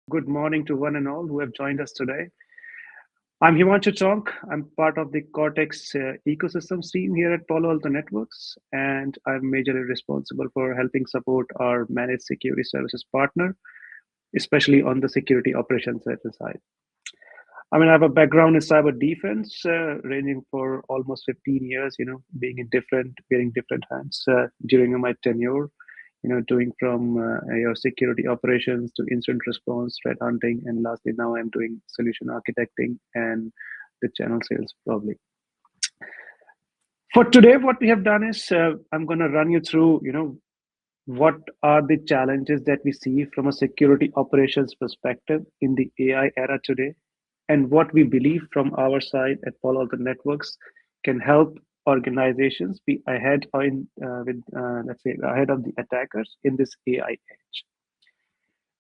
Good morning to one and all who have joined us today. I'm Himanshu Tonk. I'm part of the Cortex ecosystems team here at Palo Alto Networks, and I'm majorly responsible for helping support our managed security services partner, especially on the security operations side. I have a background in cyber defense, ranging for almost 15 years. Being in wearing different hats during my tenure. Doing from your security operations to incident response, threat hunting, and lastly, now I'm doing solution architecting and the channel sales probably. For today, what we have done is I'm going to run you through, what are the challenges that we see from a security operations perspective in the AI era today, and what we believe from our side at Palo Alto Networks can help organizations be ahead let's say, ahead of the attackers in this AI age.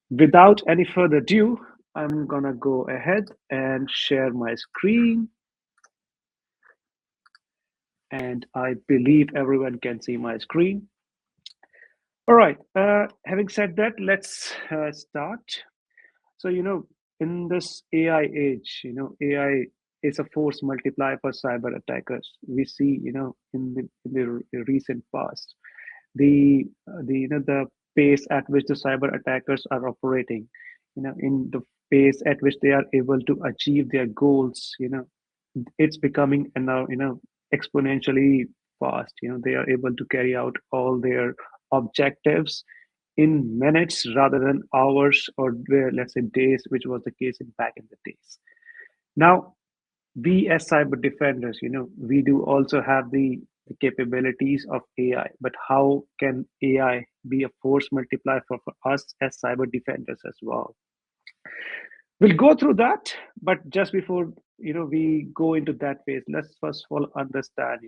Without any further ado, I'm gonna go ahead and share my screen. And I believe everyone can see my screen. All right, having said that, let's start. So, in this AI age, AI is a force multiplier for cyber attackers. We see, in the recent past, the pace at which the cyber attackers are operating, in the pace at which they are able to achieve their goals, it's becoming now, exponentially fast. They are able to carry out all their objectives in minutes rather than hours or let's say days, which was the case back in the days. Now, we as cyber defenders, we do also have the capabilities of AI, but how can AI be a force multiplier for us as cyber defenders as well? We'll go through that, but just before we go into that phase, let's first of all understand,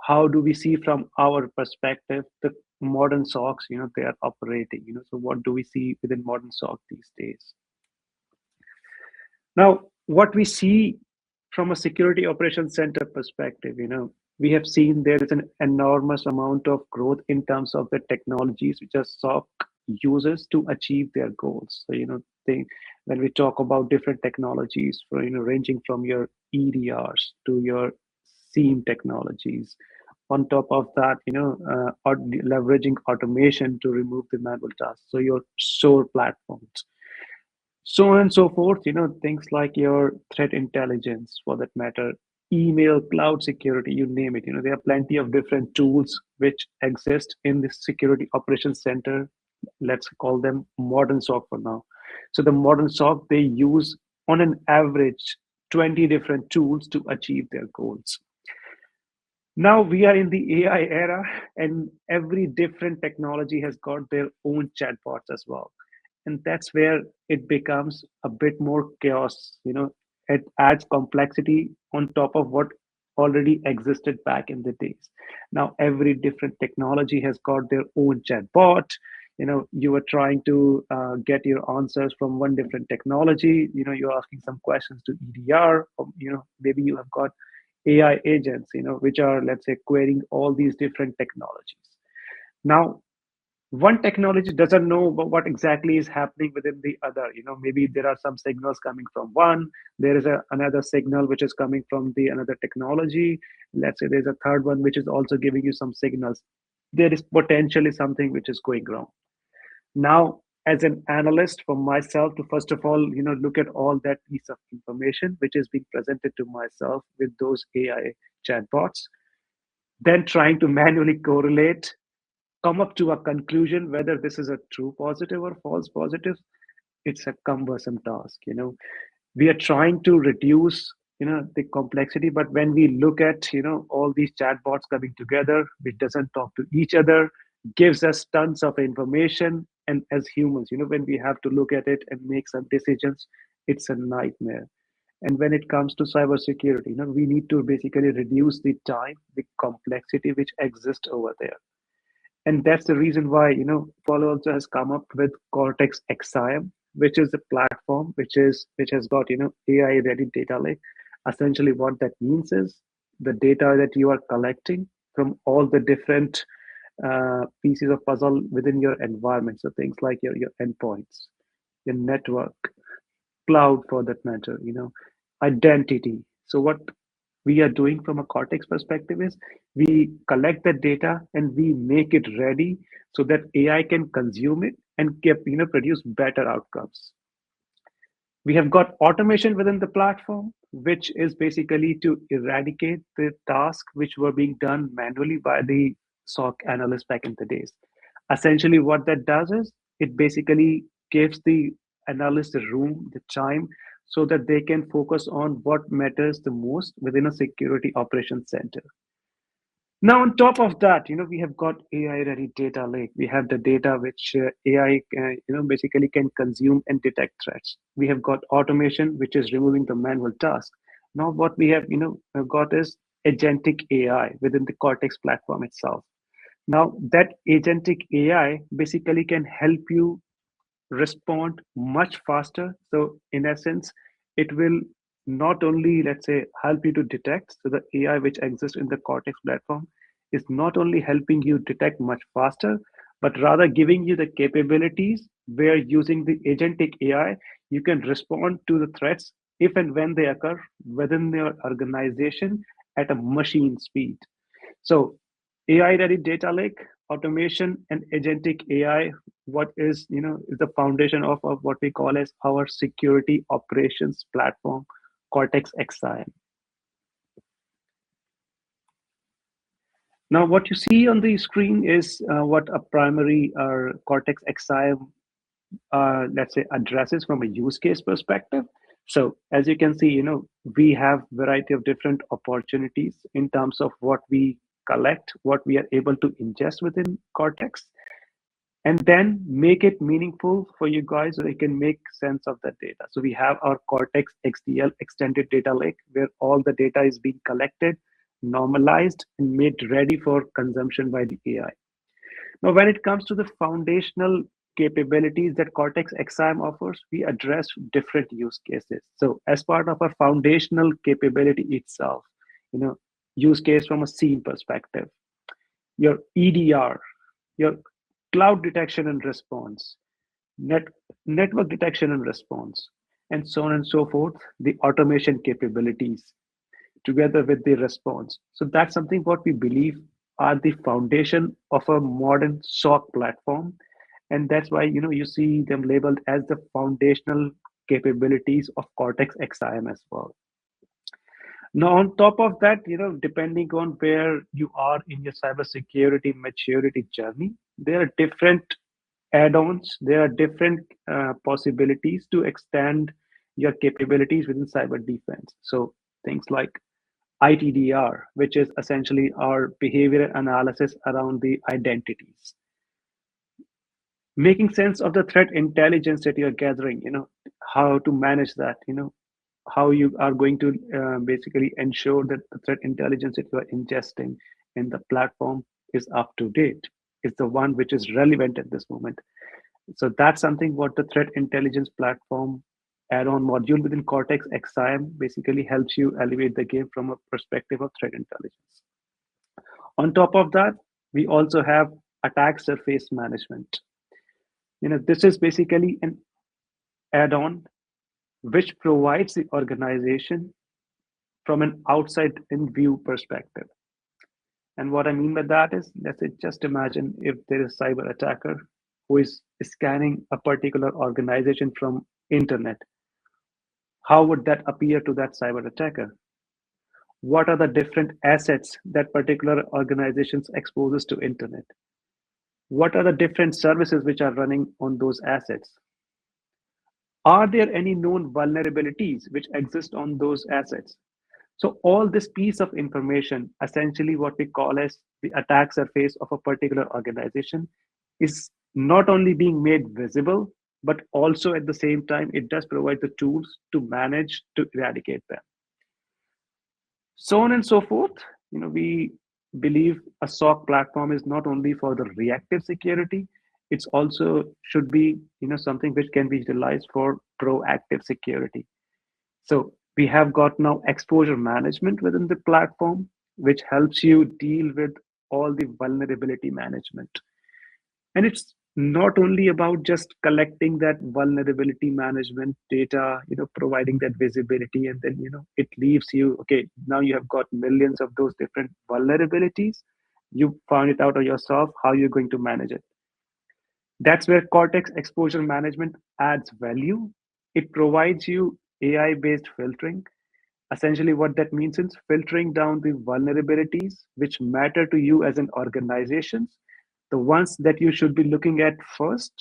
how do we see from our perspective the modern SOCs, they are operating, so what do we see within modern SOC these days? Now, what we see from a security operations center perspective, we have seen there is an enormous amount of growth in terms of the technologies which a SOC uses to achieve their goals. So, when we talk about different technologies, for ranging from your EDRs to your SIEM technologies, on top of that, leveraging automation to remove the manual tasks. So your SOAR platforms, so on and so forth, things like your threat intelligence, for that matter, email, cloud security, you name it. There are plenty of different tools which exist in the security operations center. Let's call them modern SOC for now. So the modern SOC, they use on an average 20 different tools to achieve their goals. Now we are in the AI era, and every different technology has got their own chatbots as well. And that's where it becomes a bit more chaos. It adds complexity on top of what already existed back in the days. Now every different technology has got their own chatbot. You are trying to get your answers from one different technology. You're asking some questions to EDR, or maybe you have got AI agents, which are, let's say, querying all these different technologies. Now, one technology doesn't know what exactly is happening within the other. Maybe there are some signals coming from one, there is another signal which is coming from the another technology. Let's say there's a third one which is also giving you some signals. There is potentially something which is going wrong. Now, as an analyst, for myself to first of all, look at all that piece of information which is being presented to myself with those AI chatbots, then trying to manually correlate, come up to a conclusion whether this is a true positive or false positive, it's a cumbersome task. We are trying to reduce the complexity, but when we look at all these chatbots coming together which doesn't talk to each other, gives us tons of information, and as humans, when we have to look at it and make some decisions, it's a nightmare. And when it comes to cybersecurity, we need to basically reduce the time, the complexity which exists over there. And that's the reason why, Palo also has come up with Cortex XSIAM, which is a platform which has got, AI ready data lake. Essentially what that means is the data that you are collecting from all the different pieces of puzzle within your environment. So things like your endpoints, your network, cloud for that matter, identity. So what we are doing from a Cortex perspective is we collect the data and we make it ready so that AI can consume it and produce better outcomes. We have got automation within the platform, which is basically to eradicate the tasks which were being done manually by the SOC analysts back in the days. Essentially, what that does is it basically gives the analyst the room, the time, so that they can focus on what matters the most within a security operations center. Now, on top of that, we have got AI-ready data lake. We have the data which AI, basically can consume and detect threats. We have got automation, which is removing the manual task. Now, what we have, got is agentic AI within the Cortex platform itself. Now, that agentic AI basically can help you respond much faster. So in essence, it will not only, let's say, help you to detect. So the AI which exists in the Cortex platform is not only helping you detect much faster, but rather giving you the capabilities where using the agentic AI, you can respond to the threats if and when they occur within your organization at a machine speed. So AI-ready data lake, automation, and agentic AI, what is the foundation of what we call as our security operations platform, Cortex XSIAM. Now, what you see on the screen is what a primary Cortex XSIAM, let's say, addresses from a use case perspective. So as you can see, we have variety of different opportunities in terms of what we collect, what we are able to ingest within Cortex, and then make it meaningful for you guys so they can make sense of that data. So we have our Cortex XDL extended data lake where all the data is being collected, normalized, and made ready for consumption by the AI. Now, when it comes to the foundational capabilities that Cortex XSIAM offers, we address different use cases. So as part of our foundational capability itself, use case from a SIEM perspective, your EDR, your cloud detection and response, network detection and response, and so on and so forth, the automation capabilities together with the response. So that's something what we believe are the foundation of a modern SOC platform. And that's why you see them labeled as the foundational capabilities of Cortex XSIAM as well. Now, on top of that, depending on where you are in your cybersecurity maturity journey, there are different add-ons, there are different possibilities to extend your capabilities within cyber defense. So things like ITDR, which is essentially our behavior analysis around the identities. Making sense of the threat intelligence that you're gathering, how to manage that, how you are going to basically ensure that the threat intelligence that you are ingesting in the platform is up to date, is the one which is relevant at this moment. So that's something what the threat intelligence platform add-on module within Cortex XSIAM basically helps you elevate the game from a perspective of threat intelligence. On top of that, we also have attack surface management. This is basically an add-on which provides the organization from an outside in view perspective. And what I mean by that is, let's say, just imagine if there is a cyber attacker who is scanning a particular organization from internet. How would that appear to that cyber attacker? What are the different assets that particular organizations exposes to internet? What are the different services which are running on those assets? Are there any known vulnerabilities which exist on those assets? So all this piece of information, essentially what we call as the attack surface of a particular organization, is not only being made visible, but also at the same time, it does provide the tools to manage, to eradicate them. So on and so forth. We believe a SOC platform is not only for the reactive security, it's also should be something which can be utilized for proactive security. So we have got now exposure management within the platform, which helps you deal with all the vulnerability management. And it's not only about just collecting that vulnerability management data, providing that visibility, and then, it leaves you, okay, now you have got millions of those different vulnerabilities. You found it out on yourself, how you're going to manage it. That's where Cortex Exposure Management adds value. It provides you AI-based filtering. Essentially, what that means is filtering down the vulnerabilities which matter to you as an organization, the ones that you should be looking at first.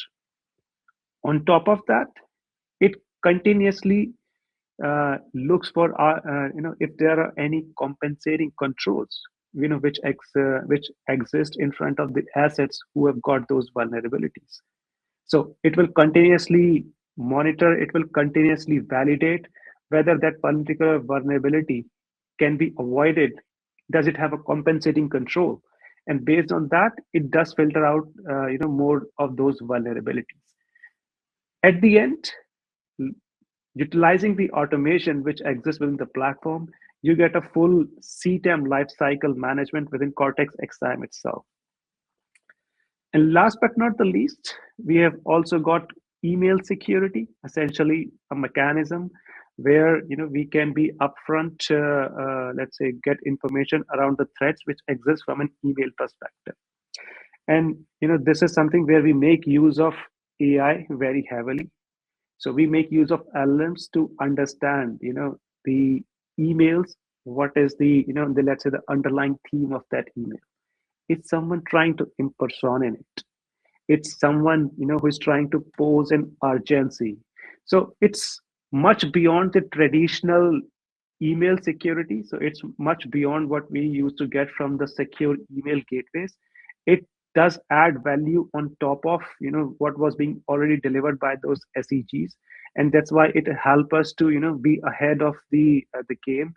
On top of that, it continuously looks for if there are any compensating controls, which exist in front of the assets who have got those vulnerabilities. So it will continuously monitor, it will continuously validate whether that particular vulnerability can be avoided. Does it have a compensating control? And based on that, it does filter out more of those vulnerabilities. At the end, utilizing the automation which exists within the platform, you get a full CTEM lifecycle management within Cortex XSIAM itself. And last but not the least, we have also got email security, essentially a mechanism where we can be upfront, let's say, get information around the threats which exist from an email perspective. And this is something where we make use of AI very heavily. So we make use of LLMs to understand, the emails. What is the let's say the underlying theme of that email? It's someone trying to impersonate it. It's someone who is trying to pose an urgency. So it's much beyond the traditional email security. So it's much beyond what we used to get from the secure email gateways. It does add value on top of what was being already delivered by those SEGs, and that's why it helps us to be ahead of the game,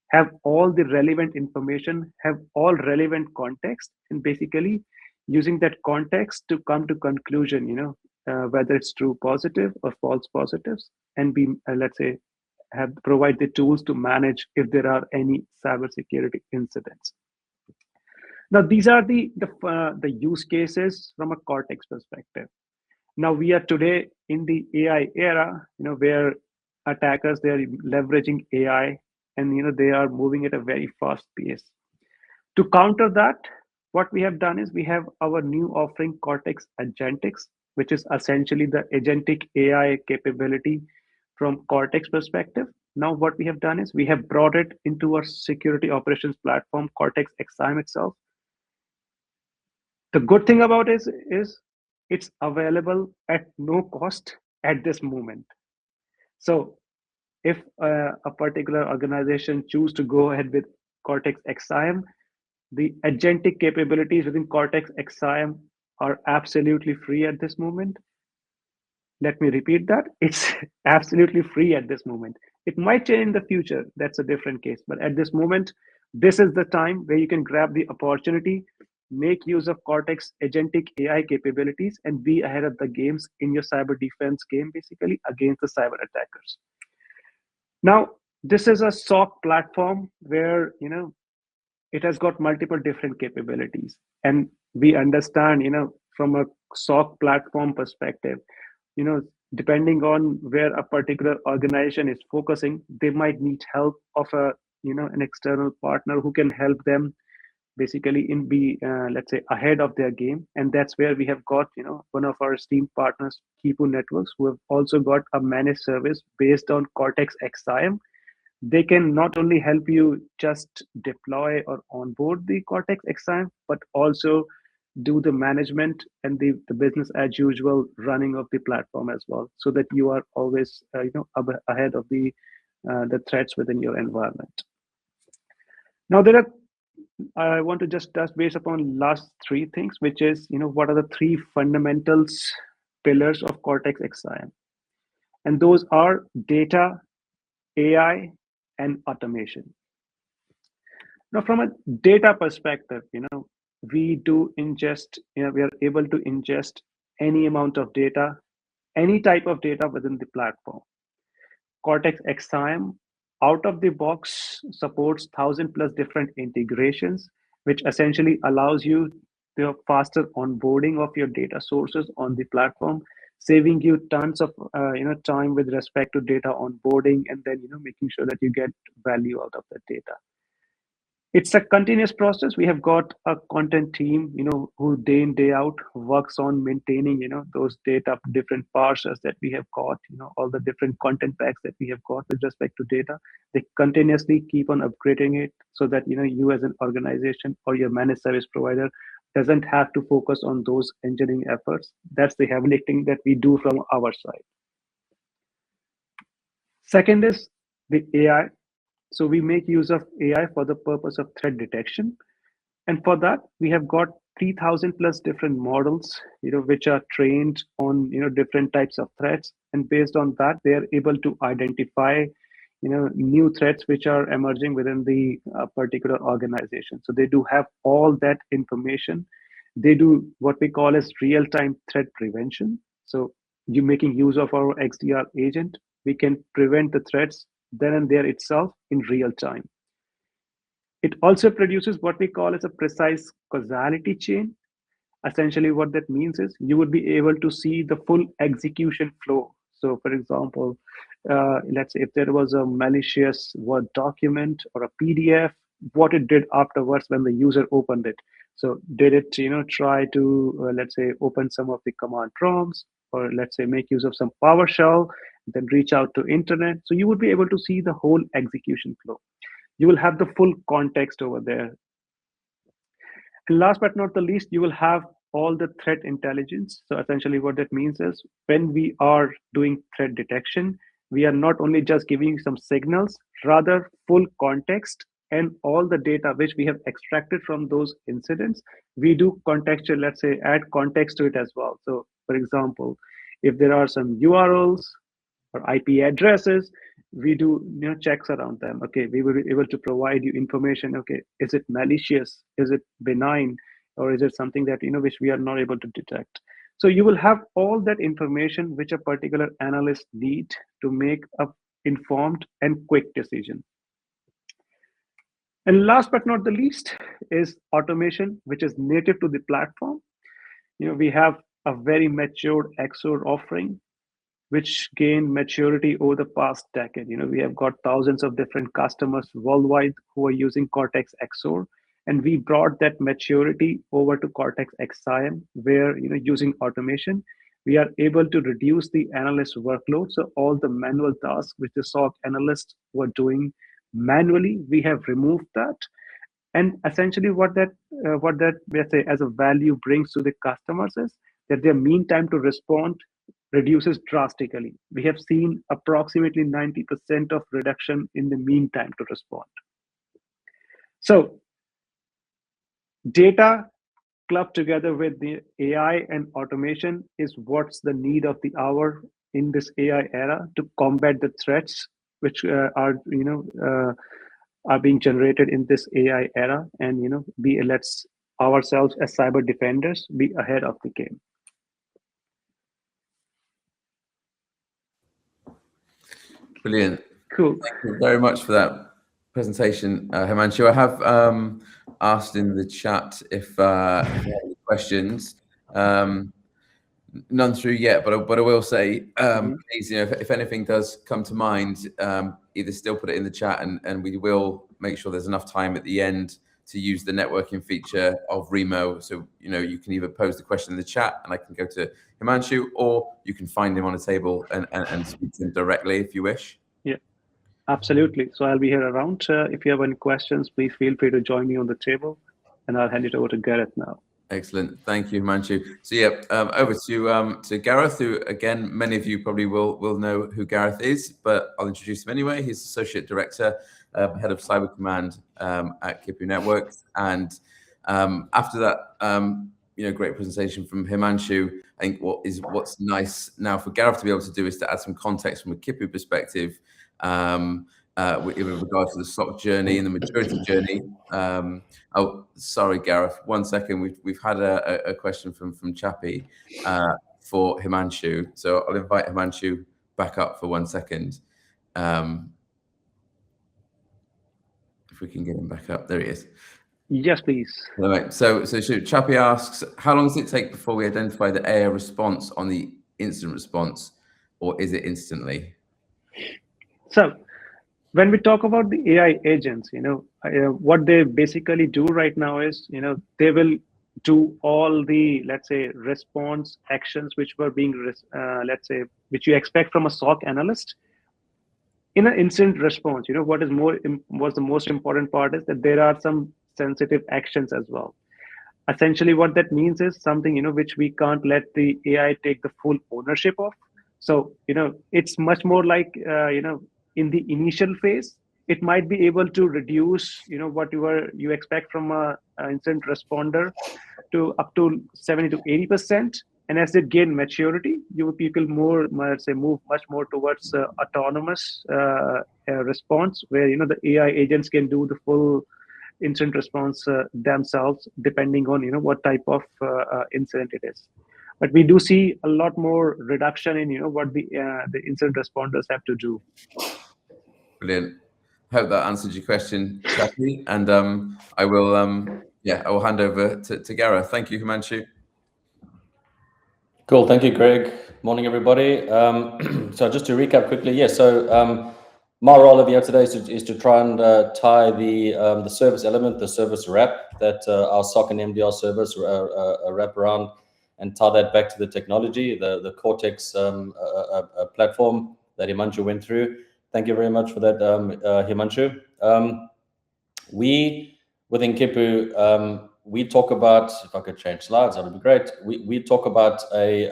have all the relevant information, have all relevant context, and basically using that context to come to conclusion, whether it's true positive or false positives, and be let's say have provide the tools to manage if there are any cybersecurity incidents. Now, these are the use cases from a Cortex perspective. Now we are today in the AI era, where attackers, they are leveraging AI, and they are moving at a very fast pace. To counter that, what we have done is we have our new offering Cortex Agentics, which is essentially the agentic AI capability from Cortex perspective. Now what we have done is we have brought it into our security operations platform, Cortex XSIAM itself. The good thing about it is it's available at no cost at this moment. So if a particular organization choose to go ahead with Cortex XSIAM, the agentic capabilities within Cortex XSIAM are absolutely free at this moment. Let me repeat that. It's absolutely free at this moment. It might change in the future. That's a different case. But at this moment, this is the time where you can grab the opportunity, make use of Cortex agentic AI capabilities, and be ahead of the games in your cyber defense game, basically against the cyber attackers. Now, this is a SOC platform where it has got multiple different capabilities, and we understand from a SOC platform perspective, depending on where a particular organization is focusing, they might need help of an external partner who can help them basically in be let's say ahead of their game. And that's where we have got one of our esteemed partners, KHIPU-NETWORKS, who have also got a managed service based on Cortex XSIAM. They can not only help you just deploy or onboard the Cortex XSIAM, but also do the management and the business as usual running of the platform as well, so that you are always ahead of the threats within your environment. Now I want to just touch base upon last three things, which is what are the three fundamentals pillars of Cortex XSIAM, and those are data, AI, and automation. Now, from a data perspective, we do ingest, we are able to ingest any amount of data, any type of data within the platform. Cortex XSIAM out of the box supports 1,000+ different integrations, which essentially allows you the faster onboarding of your data sources on the platform, saving you tons of time with respect to data onboarding, and then making sure that you get value out of that data. It's a continuous process. We have got a content team, who day in, day out works on maintaining, those data, different parsers that we have got, all the different content packs that we have got with respect to data. They continuously keep on upgrading it so that, you as an organization or your managed service provider doesn't have to focus on those engineering efforts. That's the heavy lifting that we do from our side. Second is the AI. So we make use of AI for the purpose of threat detection. And for that, we have got 3,000 plus different models, which are trained on, different types of threats. And based on that, they are able to identify, new threats which are emerging within the particular organization. So they do have all that information. They do what we call as real-time threat prevention. So you making use of our XDR agent, we can prevent the threats then and there itself in real time. It also produces what we call as a precise causality chain. Essentially, what that means is you would be able to see the full execution flow. So, for example, let's say if there was a malicious Word document or a PDF, what it did afterwards when the user opened it. So, did it, try to, let's say, open some of the command prompts, or let's say make use of some PowerShell, then reach out to internet. So you would be able to see the whole execution flow. You will have the full context over there. And last but not the least, you will have all the threat intelligence. So essentially what that means is when we are doing threat detection, we are not only just giving some signals, rather full context and all the data which we have extracted from those incidents, we do contextual, let's say, add context to it as well. So for example, if there are some URLs or IP addresses, we do checks around them. Okay, we will be able to provide you information. Okay, is it malicious? Is it benign? Or is it something that which we are not able to detect? So you will have all that information which a particular analyst need to make a informed and quick decision. And last but not the least is automation, which is native to the platform. We have a very matured XOR offering which gained maturity over the past decade. We have got thousands of different customers worldwide who are using Cortex XSOAR, and we brought that maturity over to Cortex XSIAM, where using automation, we are able to reduce the analyst workload. So all the manual tasks which the SOC analysts were doing manually, we have removed that. And essentially, what that let's say as a value brings to the customers is that their mean time to respond reduces drastically. We have seen approximately 90% of reduction in the mean time to respond. So data clubbed together with the AI and automation is what's the need of the hour in this AI era to combat the threats which are being generated in this AI era, and let's ourselves as cyber defenders be ahead of the game. Brilliant. Cool. Thank you very much for that presentation, Himanshu. I have asked in the chat if you have any questions. None through yet, but I will say, please, if anything does come to mind, either still put it in the chat, and we will make sure there's enough time at the end to use the networking feature of Remo. So you can either pose the question in the chat, and I can go to Himanshu, or you can find him on a table and speak to him directly if you wish. Yeah, absolutely. So I'll be here around. If you have any questions, please feel free to join me on the table, and I'll hand it over to Gareth now. Excellent. Thank you, Himanshu. So yeah, over to Gareth, who again, many of you probably will know who Gareth is, but I'll introduce him anyway. He's Associate Director, Head of Cyber Command at KHIPU-NETWORKS. And after that, great presentation from Himanshu, I think what's nice now for Gareth to be able to do is to add some context from a KHIPU perspective, with regards to the SOC journey and the maturity journey. Oh, sorry, Gareth. 1 second. We've had a question from Chappie for Himanshu. So I'll invite Himanshu back up for 1 second. If we can get him back up. There he is. Yes, please. All right. So Chappie asks, how long does it take before we identify the AI response on the incident response, or is it instantly? So when we talk about the AI agents, what they basically do right now is, they will do all the, let's say, response actions which were being, let's say, which you expect from a SOC analyst in an incident response. What's the most important part is that there are some sensitive actions as well. Essentially, what that means is something, which we can't let the AI take the full ownership of. So, it's much more like, in the initial phase, it might be able to reduce, what you expect from a incident responder to up to 70 to 80%. And as they gain maturity, people let's say, move much more towards autonomous response, where the AI agents can do the full incident response themselves, depending on what type of incident it is. But we do see a lot more reduction in what the incident responders have to do. Brilliant. Hope that answered your question, Chappie. And I will hand over to Gareth. Thank you, Himanshu. Cool. Thank you, Greg. Morning, everybody. So just to recap quickly, my role over here today is to try and tie the service element, the service wrap that our SOC and MDR service wrap around, and tie that back to the technology, the Cortex platform that Himanshu went through. Thank you very much for that, Himanshu. We within KHIPU, we talk about, if I could change slides, that would be great. We talk about a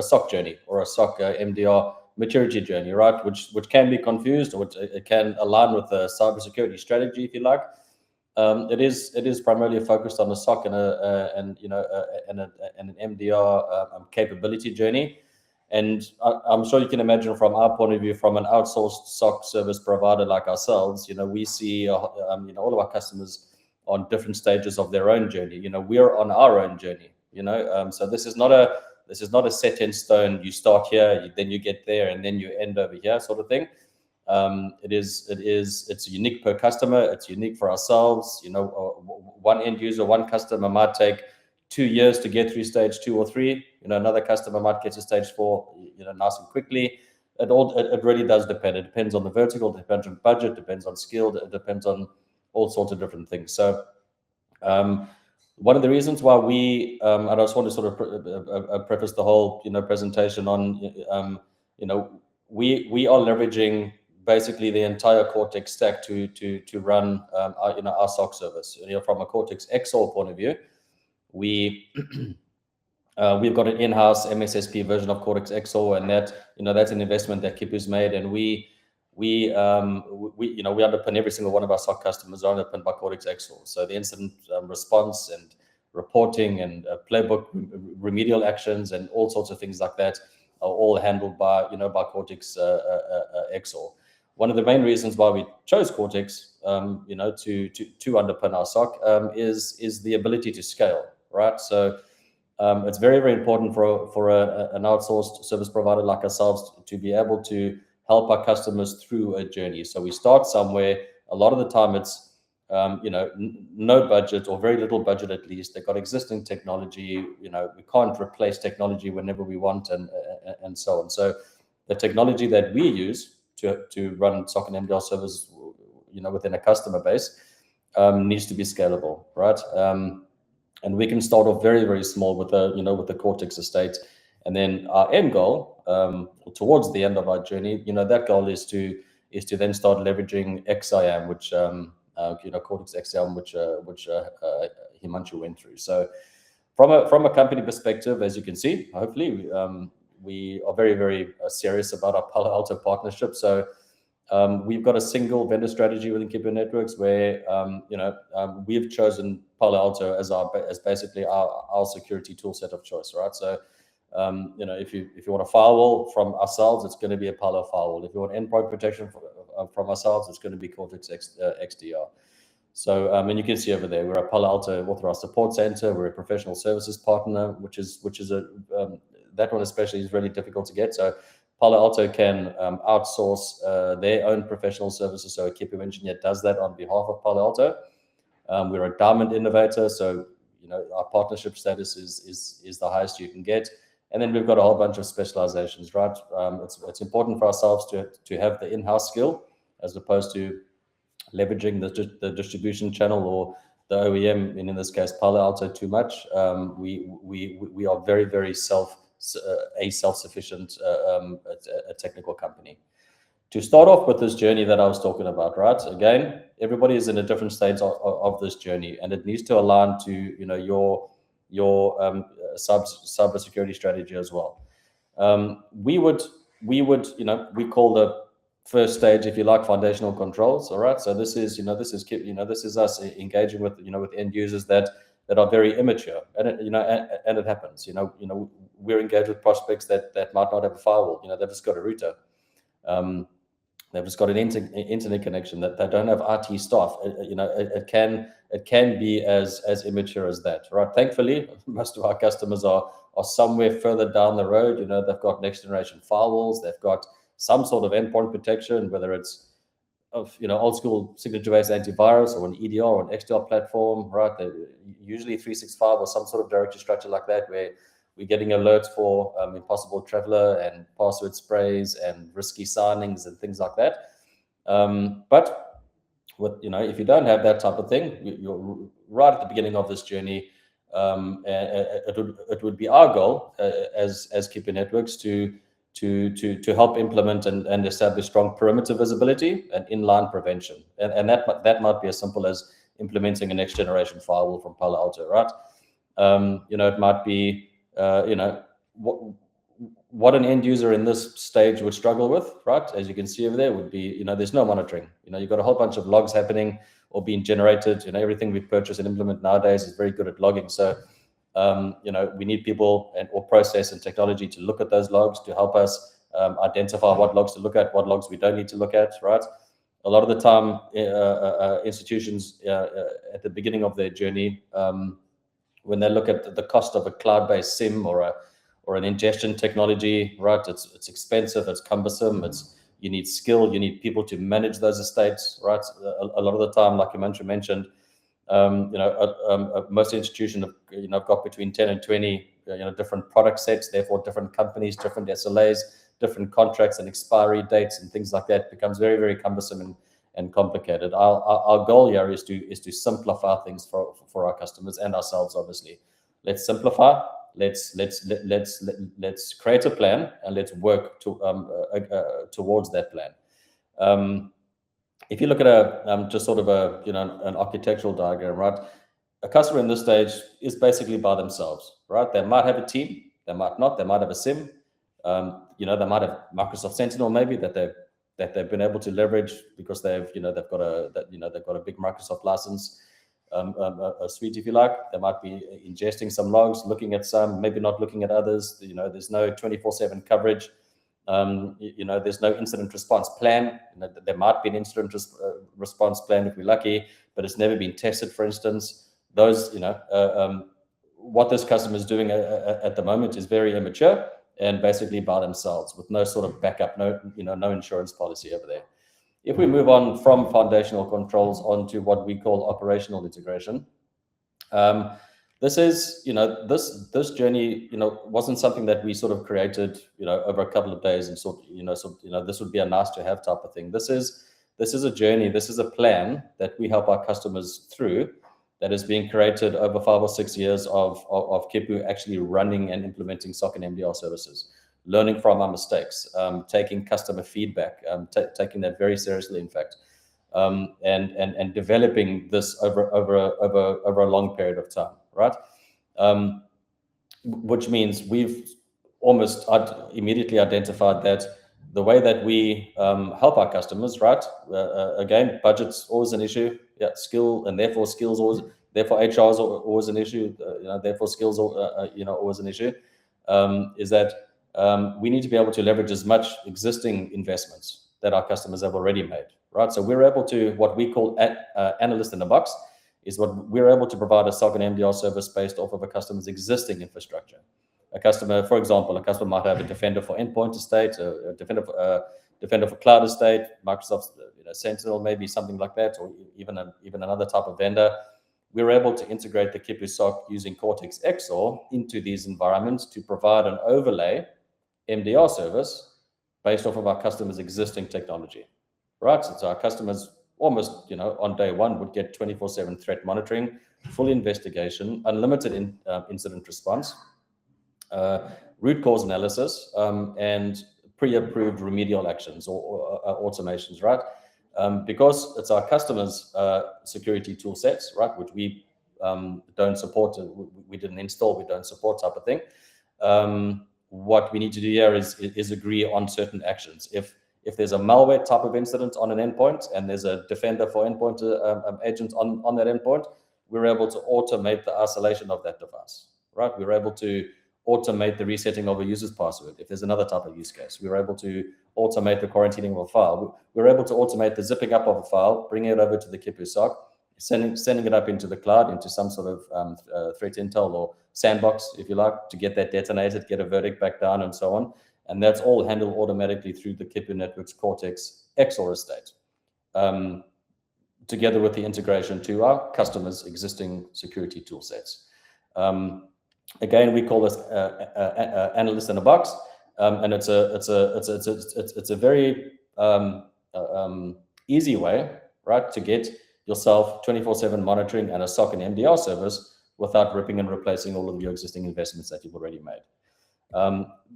SOC journey, or a SOC MDR maturity journey, right? Which can be confused, or it can align with the cybersecurity strategy, if you like. It is primarily focused on the SOC and an MDR capability journey. And I'm sure you can imagine, from our point of view, from an outsourced SOC service provider like ourselves, we see all of our customers on different stages of their own journey. We're on our own journey. So this is not a set in stone. You start here, then you get there, and then you end over here, sort of thing. It's unique per customer. It's unique for ourselves. One end user, one customer might take 2 years to get through stage 2 or 3. Another customer might get to stage 4, nice and quickly. It really does depend. It depends on the vertical, it depends on budget, depends on skill, it depends on all sorts of different things. So one of the reasons why we, and I just want to sort of preface the whole, presentation on, we are leveraging basically the entire Cortex stack to run our SOC service. From a Cortex XSOAR point of view, we've got an in-house MSSP version of Cortex XSOAR, and that's an investment that KHIPU's made, and we underpin every single one of our SOC customers are underpinned by Cortex XSOAR. So the incident response and reporting and playbook remedial actions and all sorts of things like that are all handled by Cortex XSOAR. One of the main reasons why we chose Cortex, to underpin our SOC, is the ability to scale, right? So it's very, very important for an outsourced service provider like ourselves to be able to help our customers through a journey. So we start somewhere. A lot of the time it's no budget, or very little budget at least. They've got existing technology. We can't replace technology whenever we want, and so on. So the technology that we use to run SOC and MDR services, within a customer base, needs to be scalable, right? And we can start off very, very small with the Cortex estate, and then our end goal, towards the end of our journey, that goal is to then start leveraging XSIAM, which Cortex XSIAM, which Himanshu went through. So from a company perspective, as you can see, hopefully we are very, very serious about our Palo Alto partnership. So we've got a single vendor strategy within KHIPU-NETWORKS, where we've chosen Palo Alto as basically our security tool set of choice, right? So if you want a firewall from ourselves, it's going to be a Palo firewall. If you want endpoint protection from ourselves, it's going to be Cortex XDR. So and you can see over there, we're a Palo Alto authorized support center. We're a professional services partner, which is that one especially is really difficult to get. So Palo Alto can outsource their own professional services. So a KHIPU engineer does that on behalf of Palo Alto. We're a diamond innovator, so our partnership status is the highest you can get. And then we've got a whole bunch of specializations, right? It's important for ourselves to have the in-house skill as opposed to leveraging the distribution channel or the OEM, and in this case Palo Alto, too much. We are very, very self-sufficient a technical company. To start off with this journey that I was talking about, right? Again, everybody is in a different stage of this journey, and it needs to align to your cybersecurity strategy as well. We call the first stage, if you like, foundational controls. All right, so this is us engaging with with end users that are very immature, and it happens. We're engaged with prospects that might not have a firewall. They've just got a router. They've just got an internet connection, that they don't have IT staff. It can be as immature as that, right? Thankfully, most of our customers are somewhere further down the road. They've got next generation firewalls. They've got some sort of endpoint protection, whether it's old school signature-based antivirus or an EDR or an XDR platform, right? They're usually 365 or some sort of directory structure like that, where we're getting alerts for impossible traveler and password sprays and risky signings and things like that. But if you don't have that type of thing, you're right at the beginning of this journey. It would be our goal as KHIPU-NETWORKS to help implement and establish strong perimeter visibility and inline prevention, and that might be as simple as implementing a next generation firewall from Palo Alto, right? It might be what an end user in this stage would struggle with, right? As you can see over there, would be there's no monitoring. You've got a whole bunch of logs happening or being generated. Everything we purchase and implement nowadays is very good at logging. So we need people or process and technology to look at those logs to help us identify what logs to look at, what logs we don't need to look at, right? A lot of the time, institutions at the beginning of their journey, when they look at the cost of a cloud-based SIEM or an ingestion technology, right? It's expensive, it's cumbersome, you need skill, you need people to manage those estates, right? A lot of the time, like Himanshu mentioned, most institutions have got between 10 and 20 different product sets, therefore different companies, different SLAs, different contracts and expiry dates and things like that. It becomes very, very cumbersome and complicated. Our goal here is to simplify things for our customers and ourselves. Obviously, let's simplify. Let's create a plan and let's work towards that plan. If you look at just sort of an architectural diagram, right? A customer in this stage is basically by themselves, right? They might have a team, they might not. They might have a SIEM. They might have Microsoft Sentinel maybe that they've been able to leverage because they've got a big Microsoft license, a suite, if you like. They might be ingesting some logs, looking at some, maybe not looking at others. There's no 24/7 coverage. There's no incident response plan. There might be an incident response plan if we're lucky, but it's never been tested, for instance. Those, what this customer is doing at the moment is very immature and basically by themselves with no sort of backup, no insurance policy over there. If we move on from foundational controls onto what we call operational integration, this is, this journey, wasn't something that we sort of created, over a couple of days and this would be a nice to have type of thing. This is a journey. This is a plan that we help our customers through, that is being created over 5 or 6 years of KHIPU actually running and implementing SOC and MDR services, learning from our mistakes, taking customer feedback, taking that very seriously, in fact, and developing this over a long period of time, right? Which means we've almost immediately identified that the way that we help our customers, right? Again, budget's always an issue. Yeah, skill, and therefore skills always. Therefore, HR is always an issue. Therefore, skills always an issue. Is that we need to be able to leverage as much existing investments that our customers have already made, right? So we're able to, what we call analyst in a box, is what we're able to provide a SOC and MDR service based off of a customer's existing infrastructure. A customer, for example, might have a Defender for endpoint estate, a Defender for cloud estate, Microsoft Sentinel, maybe something like that, or even another type of vendor. we're able to integrate the KHIPU SOC using Cortex XSOAR into these environments to provide an overlay MDR service based off of our customers' existing technology, right? So our customers almost, on day one would get 24/7 threat monitoring, full investigation, unlimited incident response, root cause analysis, and pre-approved remedial actions or automations, right? Because it's our customers' security tool sets, right, which we don't support, we didn't install, we don't support type of thing. What we need to do here is agree on certain actions. If there's a malware type of incident on an endpoint and there's a defender for endpoint agent on that endpoint, we're able to automate the isolation of that device, right? We're able to automate the resetting of a user's password. If there's another type of use case, we're able to automate the quarantining of a file. We're able to automate the zipping up of a file, bringing it over to the KHIPU SOC, sending it up into the cloud, into some sort of threat intel or sandbox, if you like, to get that detonated, get a verdict back down, and so on. And that's all handled automatically through the KHIPU-NETWORKS Cortex XSOAR estate, together with the integration to our customers' existing security tool sets. Again, we call this analyst in a box, and it's a very easy way, right, to get yourself 24/7 monitoring and a SOC and MDR service without ripping and replacing all of your existing investments that you've already made.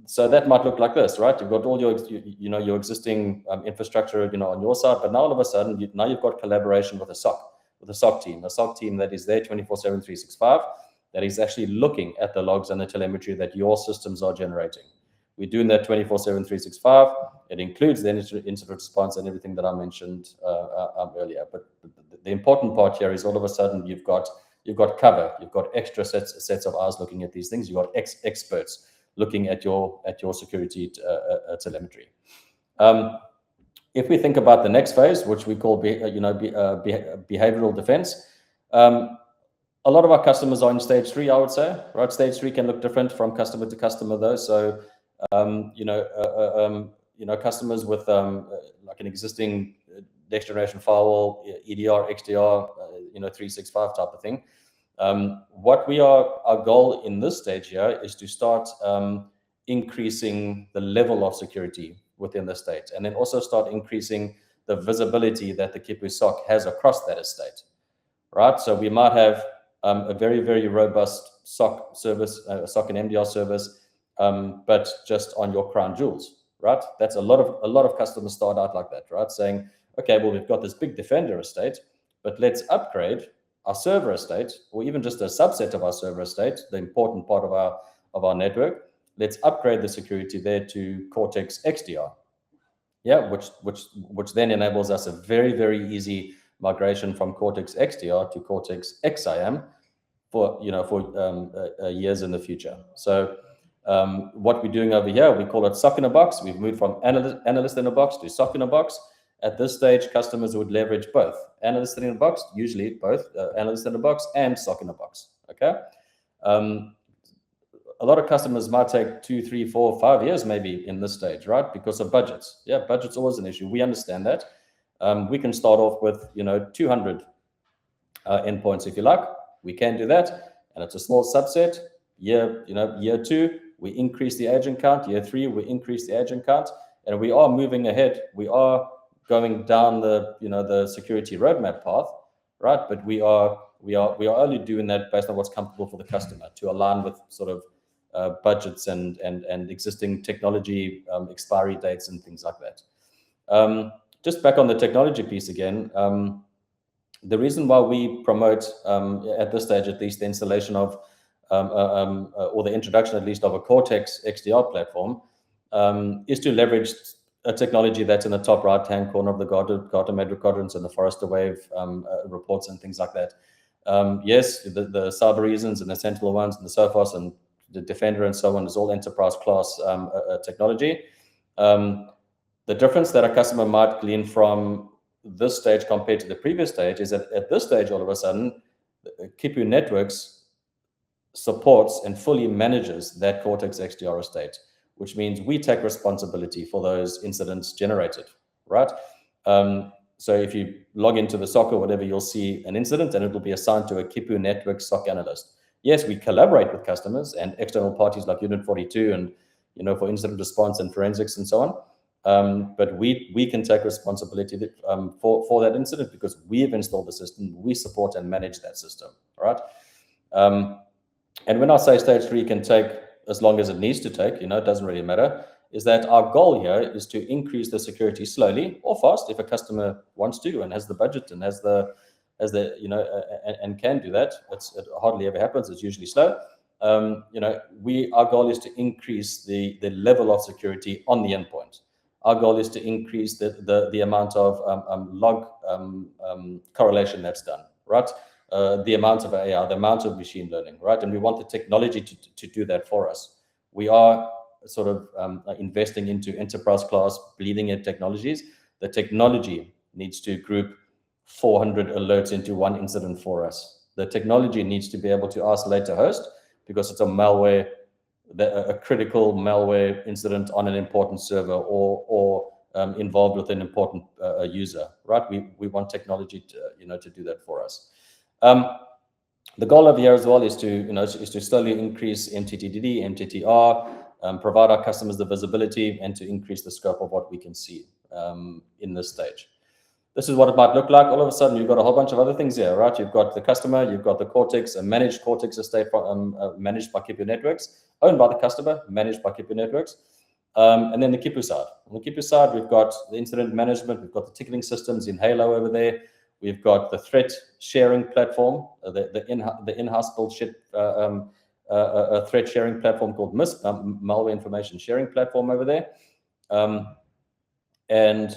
So that might look like this, right? You've got all your, your existing infrastructure, on your side, but now all of a sudden, now you've got collaboration with a SOC team that is there 24/7, 365, that is actually looking at the logs and the telemetry that your systems are generating. We're doing that 24/7, 365. It includes the incident response and everything that I mentioned earlier. But the important part here is all of a sudden you've got cover, you've got extra sets of eyes looking at these things. You've got experts looking at your security telemetry. If we think about the next phase, which we call behavioral defense, a lot of our customers are in stage 3, I would say, right? Stage 3 can look different from customer to customer, though. So, customers with like an existing next generation firewall, EDR, XDR, 365 type of thing. Our goal in this stage here is to start increasing the level of security within the state, and then also start increasing the visibility that the KHIPU SOC has across that estate, right? So we might have a very, very robust SOC service, SOC and MDR service, but just on your crown jewels, right? That's a lot of customers start out like that, right? Saying, okay, well, we've got this big defender estate, but let's upgrade our server estate, or even just a subset of our server estate, the important part of our network. Let's upgrade the security there to Cortex XDR, which then enables us a very, very easy migration from Cortex XDR to Cortex XSIAM for years in the future. So what we're doing over here, we call it SOC in a box. We've moved from analyst in a box to SOC in a box. At this stage, customers would leverage both analyst in a box, usually both analyst in a box and SOC in a box. Okay. A lot of customers might take 2, 3, 4, 5 years maybe in this stage, right? Because of budgets. Yeah, budget's always an issue. We understand that. We can start off with 200 endpoints if you like. We can do that, and it's a small subset. Year 2, we increase the agent count. Year 3, we increase the agent count, and we are moving ahead. We are going down the security roadmap path, right? But we are only doing that based on what's comfortable for the customer, to align with sort of budgets and existing technology expiry dates and things like that. Just back on the technology piece again, the reason why we promote at this stage, at least, the installation of or the introduction at least of a Cortex XDR platform is to leverage a technology that's in the top right-hand corner of the Gartner Magic Quadrants and the Forrester Wave reports and things like that. Yes, the cyber reasons and the Sentinel ones and the Sophos and the Defender and so on is all enterprise class technology. The difference that a customer might glean from this stage compared to the previous stage is that at this stage, all of a sudden, KHIPU-NETWORKS supports and fully manages that Cortex XDR estate, which means we take responsibility for those incidents generated, right? So if you log into the SOC or whatever, you'll see an incident and it will be assigned to a KHIPU-NETWORKS SOC analyst. Yes, we collaborate with customers and external parties like Unit 42 and, for incident response and forensics and so on. But we can take responsibility for that incident because we've installed the system, we support and manage that system, right? And when I say stage 3 can take as long as it needs to take, it doesn't really matter, is that our goal here is to increase the security slowly or fast if a customer wants to and has the budget and has the and can do that. It hardly ever happens. It's usually slow. Our goal is to increase the level of security on the endpoint. Our goal is to increase the amount of log correlation that's done, right? The amount of AI, the amount of machine learning, right? And we want the technology to do that for us. We are sort of investing into enterprise class bleeding edge technologies. The technology needs to group 400 alerts into one incident for us. The technology needs to be able to isolate a host because it's a critical malware incident on an important server or involved with an important user, right? We want technology to do that for us. The goal of here as well is to slowly increase MTTD, MTTR, provide our customers the visibility and to increase the scope of what we can see in this stage. This is what it might look like. All of a sudden, you've got a whole bunch of other things here, right? You've got the customer, you've got the Cortex, a managed Cortex estate managed by KHIPU-NETWORKS, owned by the customer, managed by KHIPU-NETWORKS. And then the KHIPU side. On the KHIPU side, we've got the incident management, we've got the ticketing systems in Halo over there. We've got the threat sharing platform, the in-house built a threat sharing platform called MISP, malware information sharing platform over there. And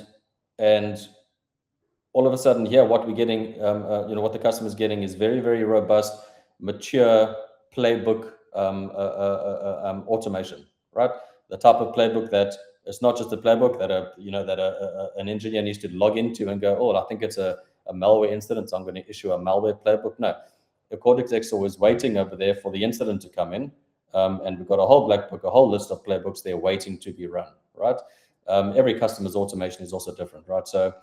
all of a sudden here, what we're getting, what the customer is getting is very, very robust, mature playbook automation, right? The type of playbook that it's not just a playbook that an engineer needs to log into and go, oh, I think it's a malware incident, so I'm going to issue a malware playbook. No, the Cortex XSIAM is waiting over there for the incident to come in, and we've got a whole black book, a whole list of playbooks there waiting to be run, right? Every customer's automation is also different, right? So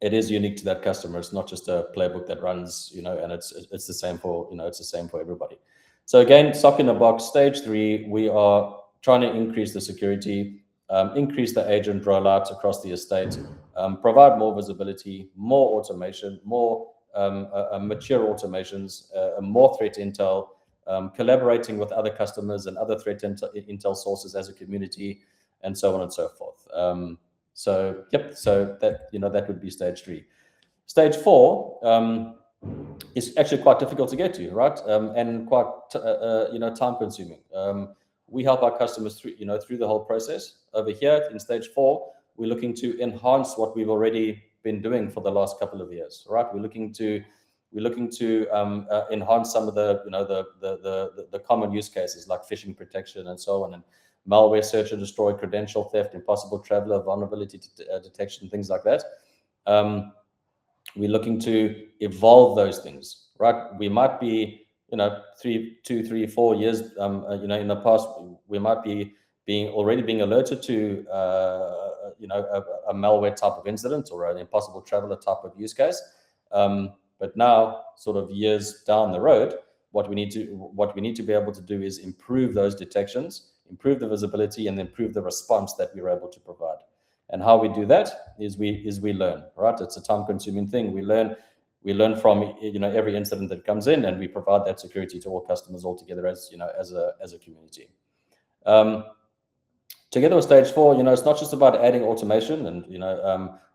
it is unique to that customer. It's not just a playbook that runs, and it's the same for it's the same for everybody. So again, SOC in a box, stage 3, we are trying to increase the security, increase the agent rollout across the estate, provide more visibility, more automation, more mature automations, more threat intel, collaborating with other customers and other threat intel sources as a community, and so on and so forth. So that would be stage 3. Stage 4 is actually quite difficult to get to, right? And quite time consuming. We help our customers through the whole process. Over here in stage 4, we're looking to enhance what we've already been doing for the last couple of years, right? We're looking to enhance some of the common use cases like phishing protection and so on, and malware search and destroy, credential theft, impossible traveler, vulnerability detection, things like that. We're looking to evolve those things, right? We might be, 2, 3, 4 years, in the past, we might be already being alerted to, a malware type of incident or an impossible traveler type of use case. But now, sort of years down the road, what we need to be able to do is improve those detections, improve the visibility, and improve the response that we're able to provide. And how we do that is we learn, right? It's a time-consuming thing. We learn from every incident that comes in, and we provide that security to all customers all together as a community. Together with stage 4, it's not just about adding automation and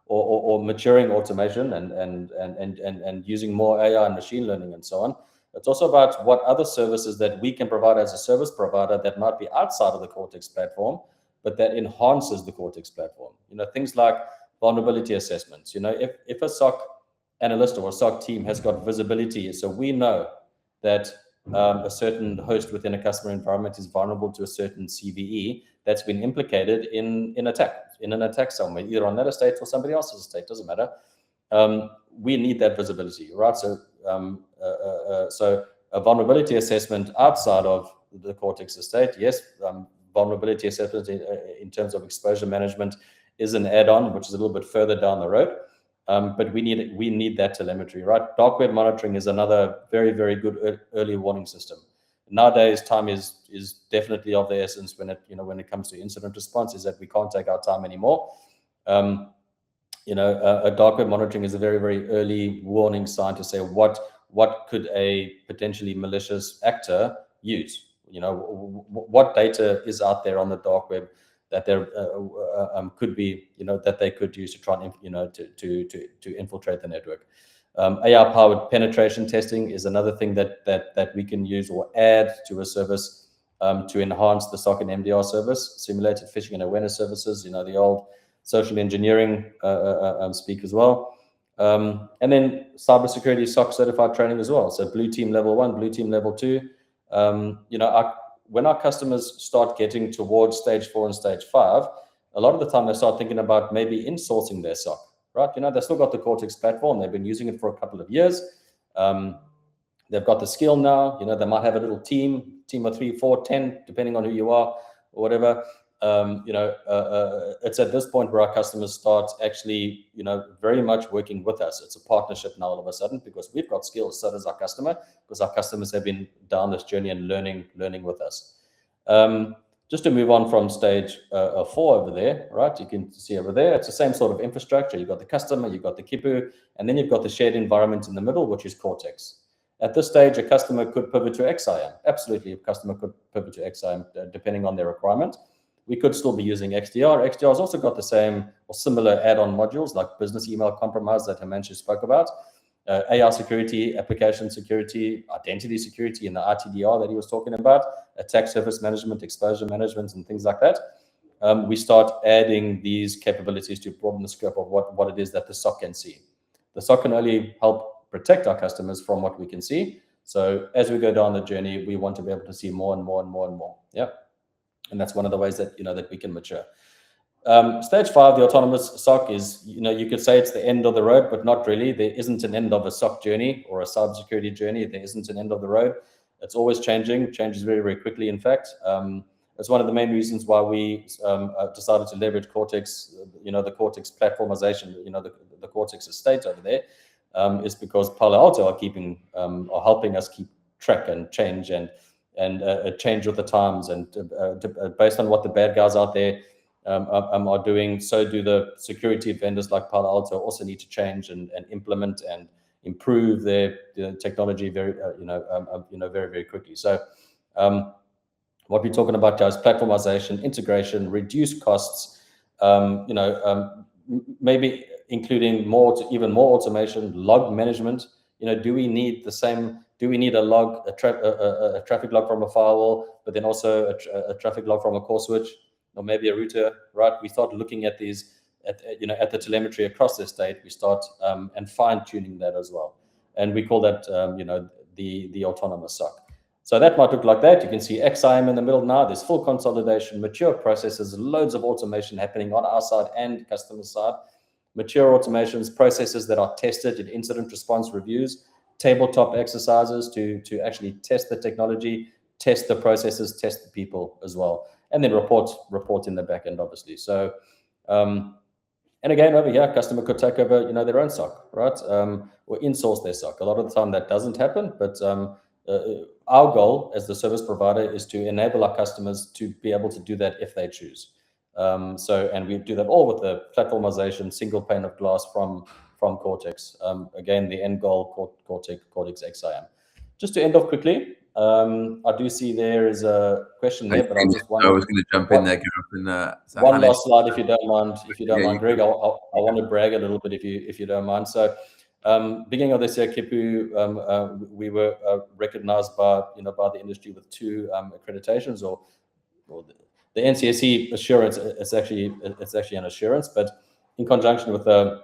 or maturing automation and using more AI and machine learning and so on. It's also about what other services that we can provide as a service provider that might be outside of the Cortex platform, but that enhances the Cortex platform. Things like vulnerability assessments. If a SOC analyst or a SOC team has got visibility, so we know that a certain host within a customer environment is vulnerable to a certain CVE that's been implicated in an attack somewhere, either on that estate or somebody else's estate, doesn't matter. We need that visibility, right? So a vulnerability assessment outside of the Cortex estate, yes, vulnerability assessment in terms of exposure management is an add-on, which is a little bit further down the road. But we need that telemetry, right? Dark web monitoring is another very, very good early warning system. Nowadays, time is definitely of the essence when it comes to incident response, is that we can't take our time anymore. A dark web monitoring is a very, very early warning sign to say what could a potentially malicious actor use. What data is out there on the dark web that there could be, that they could use to try and, to infiltrate the network. AI-powered penetration testing is another thing that we can use or add to a service to enhance the SOC and MDR service. Simulated phishing and awareness services, the old social engineering speak as well. And then cybersecurity SOC certified training as well. So blue team level 1, blue team level 2. When our customers start getting towards stage 4 and stage 5, a lot of the time they start thinking about maybe insourcing their SOC, right? They've still got the Cortex platform. They've been using it for a couple of years. They've got the skill now. They might have a little team of 3, 4, 10, depending on who you are or whatever. It's at this point where our customers start actually, very much working with us. It's a partnership now all of a sudden, because we've got skills, so does our customer, because our customers have been down this journey and learning with us. Just to move on from stage 4 over there, right? You can see over there, it's the same sort of infrastructure. You've got the customer, you've got the KHIPU, and then you've got the shared environment in the middle, which is Cortex. At this stage, a customer could pivot to XSIAM. Absolutely, a customer could pivot to XSIAM depending on their requirement. We could still be using XDR. XDR has also got the same or similar add-on modules like business email compromise that Himanshu spoke about, AI security, application security, identity security, and the RTDR that he was talking about, attack surface management, exposure management, and things like that. We start adding these capabilities to broaden the scope of what it is that the SOC can see. The SOC can only help protect our customers from what we can see. So as we go down the journey, we want to be able to see more and more and more and more. Yeah. And that's one of the ways that, that we can mature. Stage 5, the autonomous SOC is, you could say it's the end of the road, but not really. There isn't an end of a SOC journey or a cybersecurity journey. There isn't an end of the road. It's always changing, changes very, very quickly, in fact. It's one of the main reasons why we decided to leverage Cortex, the Cortex platformization, the Cortex estate over there, is because Palo Alto are helping us keep track and change and change with the times, and based on what the bad guys out there are doing, so do the security vendors like Palo Alto also need to change and implement and improve their technology very very quickly. So what we're talking about, guys, platformization, integration, reduce costs, maybe including even more automation, log management. Do we need the same? Do we need a log, a traffic log from a firewall, but then also a traffic log from a core switch, or maybe a router, right? We start looking at these, at the telemetry across the estate. We start and fine tuning that as well, and we call that the autonomous SOC. So that might look like that. You can see XSIAM in the middle now. There's full consolidation, mature processes, loads of automation happening on our side and customer side. Mature automations, processes that are tested in incident response reviews, tabletop exercises to actually test the technology, test the processes, test the people as well, and then report in the back end, obviously. So, and again, over here, customer could take over, their own SOC, right? Or insource their SOC. A lot of the time that doesn't happen, but our goal as the service provider is to enable our customers to be able to do that if they choose. And we do that all with the platformization, single pane of glass from Cortex. Again, the end goal, Cortex XSIAM. Just to end off quickly, I do see there is a question there, but I was going to jump in there, Gareth. One last slide, if you don't mind. If you don't mind, Greg, I want to brag a little bit, if you don't mind. So, beginning of this year, KHIPU, we were recognized by the industry with 2 accreditations, or the NCSE assurance. It's actually an assurance, but in conjunction with the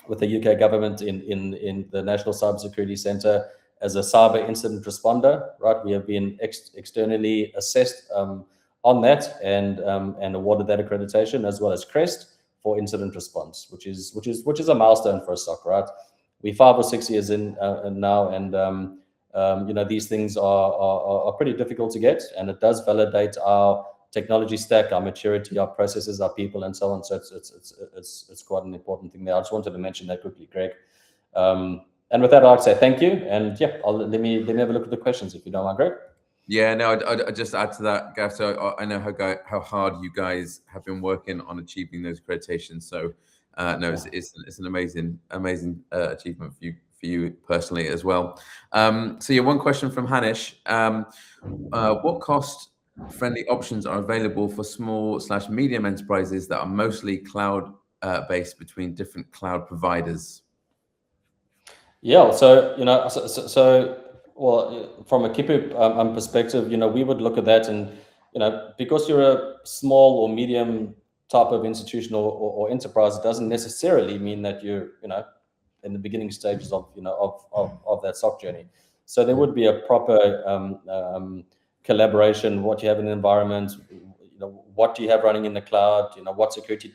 UK government in the National Cybersecurity Centre as a cyber incident responder, right? We have been externally assessed on that and awarded that accreditation, as well as CREST for incident response, which is a milestone for a SOC, right? We're 5 or 6 years in now, and these things are pretty difficult to get, and it does validate our technology stack, our maturity, our processes, our people, and so on. So it's quite an important thing there. I just wanted to mention that quickly, Greg. And with that, I'd say thank you. And yeah, let me have a look at the questions if you don't mind, Greg. Yeah, no, I'd just add to that, Gareth. So I know how hard you guys have been working on achieving those accreditations. So no, it's an amazing achievement for you personally as well. So yeah, one question from Hanish. What cost-friendly options are available for small/medium enterprises that are mostly cloud-based between different cloud providers? Yeah, so well, from a KHIPU perspective, we would look at that, and because you're a small or medium type of institution or enterprise, it doesn't necessarily mean that you're in the beginning stages of of that SOC journey. So there would be a proper collaboration. What you have in the environment, what do you have running in the cloud? What security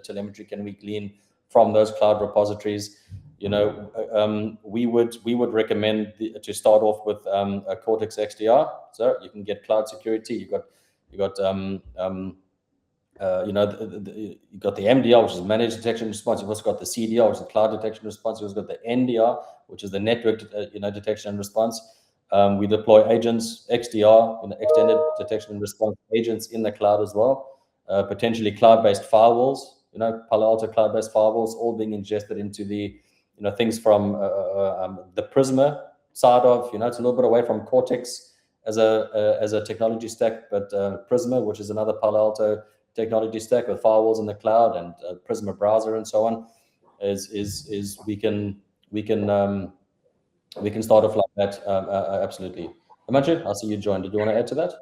telemetry can we glean from those cloud repositories? We would recommend to start off with a Cortex XDR. So you can get cloud security. You got the MDR, which is managed detection response. You've also got the CDR, which is the cloud detection response. You've also got the NDR, which is the network detection and response. We deploy agents, XDR, extended detection and response agents in the cloud as well. Potentially cloud-based firewalls. Palo Alto cloud-based firewalls, all being ingested into the things from the Prisma side of, it's a little bit away from Cortex as a technology stack, but Prisma, which is another Palo Alto technology stack with firewalls in the cloud and Prisma browser and so on, is we can start off like that. Absolutely. Himanshu, I see you joined. Did you want to add to that?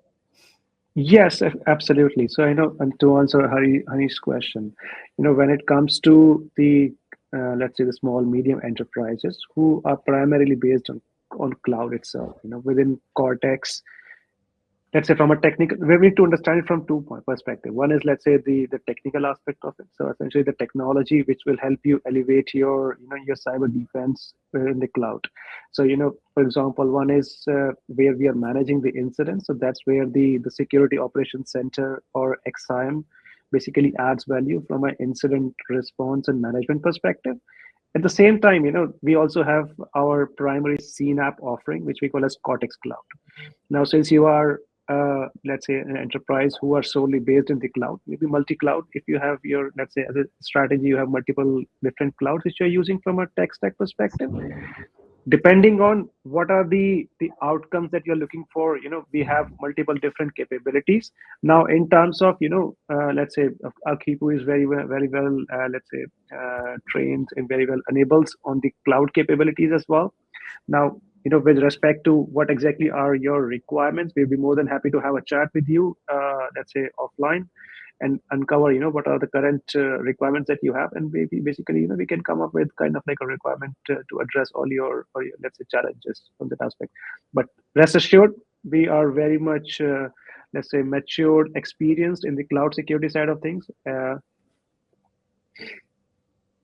Yes, absolutely. So and to answer Hanish's question, when it comes to the let's say the small medium enterprises who are primarily based on cloud itself, within Cortex, let's say from a technical, we need to understand it from two perspectives. One is, let's say, the technical aspect of it. So essentially the technology which will help you elevate your your cyber defense in the cloud. So for example, one is where we are managing the incidents. So that's where the security operations center, or XSIAM, basically adds value from an incident response and management perspective. At the same time, we also have our primary CNAPP offering, which we call as Cortex Cloud. Now, since you are let's say an enterprise who are solely based in the cloud, maybe multi-cloud, if you have your, let's say, as a strategy, you have multiple different clouds which you're using from a tech stack perspective, depending on what are the outcomes that you're looking for, we have multiple different capabilities. Now, in terms of, let's say our KHIPU is very well, let's say, trained and very well enables on the cloud capabilities as well. Now, with respect to what exactly are your requirements, we'll be more than happy to have a chat with you, let's say offline, and uncover, what are the current requirements that you have, and maybe basically, we can come up with kind of like a requirement to address all your let's say challenges from that aspect. But rest assured, we are very much, let's say, matured, experienced in the cloud security side of things.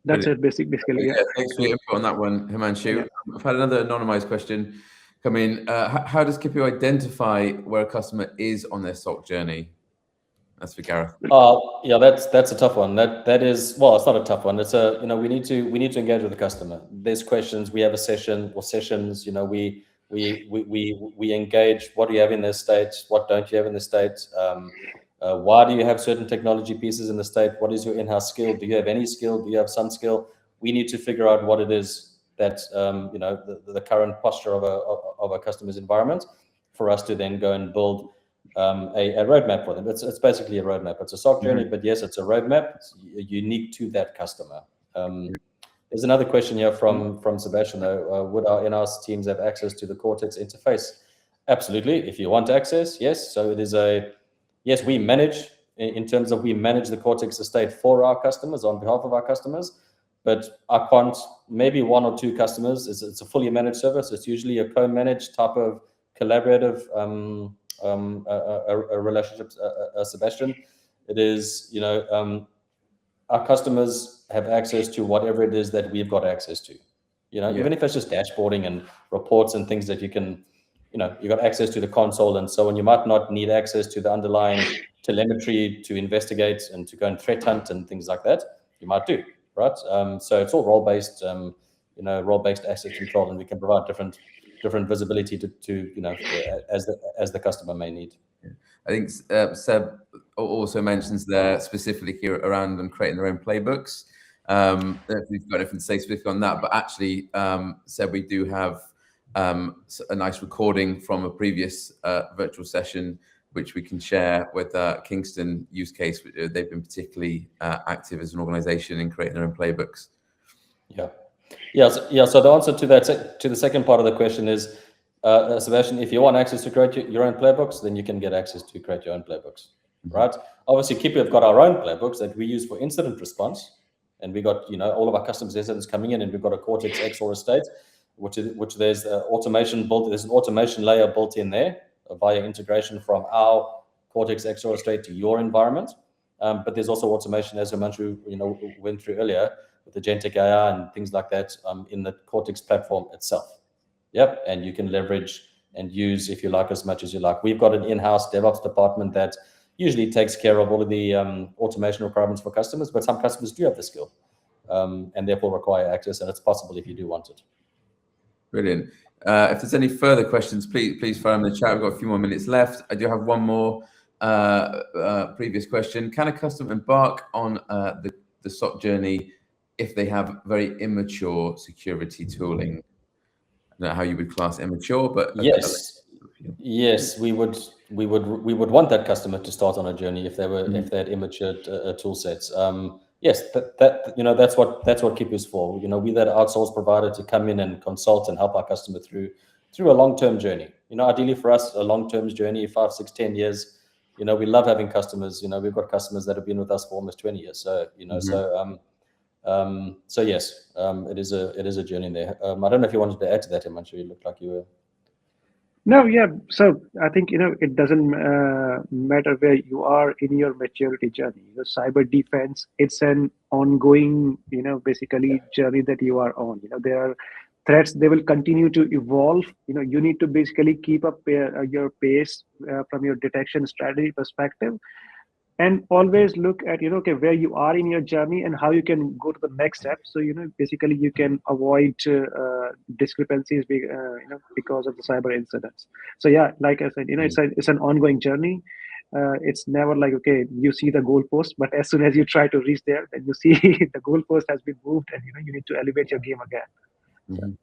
That's it, basically. Yeah, thanks for your input on that one, Himanshu. Yeah. I've had another anonymized question come in. How does KHIPU identify where a customer is on their SOC journey? That's for Gareth. Yeah, that's a tough one. That is, well, it's not a tough one. It's a we need to engage with the customer. There's questions. We have a session or sessions. We engage. What do you have in the state? What don't you have in the state? Why do you have certain technology pieces in the state? What is your in-house skill? Do you have any skill? Do you have some skill? We need to figure out what it is that the current posture of a customer's environment, for us to then go and build a roadmap for them. It's basically a roadmap. It's a SOC journey, but yes, it's a roadmap. It's unique to that customer. There's another question here from Sebastian, though. Would our in-house teams have access to the Cortex interface? Absolutely. If you want access, yes. So it is yes, we manage, in terms of we manage the Cortex estate for our customers, on behalf of our customers, but I can't, maybe one or two customers, it's a fully managed service. It's usually a co-managed type of collaborative a relationship, Sebastian. It is, our customers have access to whatever it is that we've got access to, even if it's just dashboarding and reports and things that you can, you got access to the console and so on. You might not need access to the underlying telemetry to investigate and to go and threat hunt and things like that. You might do, right? So it's all role-based, role-based access control, and we can provide different visibility to as the customer may need. I think Seb also mentions there specifically here around them creating their own playbooks. If we've got anything to say specific on that, but actually, Seb, we do have a nice recording from a previous virtual session, which we can share with Kingston use case. They've been particularly active as an organization in creating their own playbooks. So the answer to that, to the second part of the question is, Sebastian, if you want access to create your own playbooks, then you can get access to create your own playbooks, right? Obviously, KHIPU have got our own playbooks that we use for incident response, and we got all of our customers' incidents coming in, and we've got a Cortex XSIAM estate, which there's automation built. There's an automation layer built in there via integration from our Cortex XSIAM estate to your environment. But there's also automation, as Himanshu went through earlier, with Agentic AI and things like that in the Cortex platform itself. Yep, and you can leverage and use, if you like, as much as you like. We've got an in-house DevOps department that usually takes care of all of the automation requirements for customers, but some customers do have the skill and therefore require access, and it's possible if you do want it. Brilliant. If there's any further questions, please fire them in the chat. We've got a few more minutes left. I do have one more previous question. Can a customer embark on the SOC journey if they have very immature security tooling? I don't know how you would class immature, but yes, we would want that customer to start on a journey if they had immature tool sets. Yes, that's what KHIPU is for. We're that outsource provider to come in and consult and help our customer through a long-term journey. Ideally for us, a long-term journey, 5, 6, 10 years. We love having customers. We've got customers that have been with us for almost 20 years. So so yes, it is a journey there. I don't know if you wanted to add to that, Himanshu. You looked like you were. No, yeah. So I think it doesn't matter where you are in your maturity journey. The cyber defense, it's an ongoing, basically journey that you are on. There are threats; they will continue to evolve. You need to basically keep up your pace from your detection strategy perspective, and always look at okay, where you are in your journey and how you can go to the next step. So basically you can avoid discrepancies because of the cyber incidents. So yeah, like I said, it's an ongoing journey. It's never like, okay, you see the goalpost, but as soon as you try to reach there, then you see the goalpost has been moved, and you need to elevate your game again.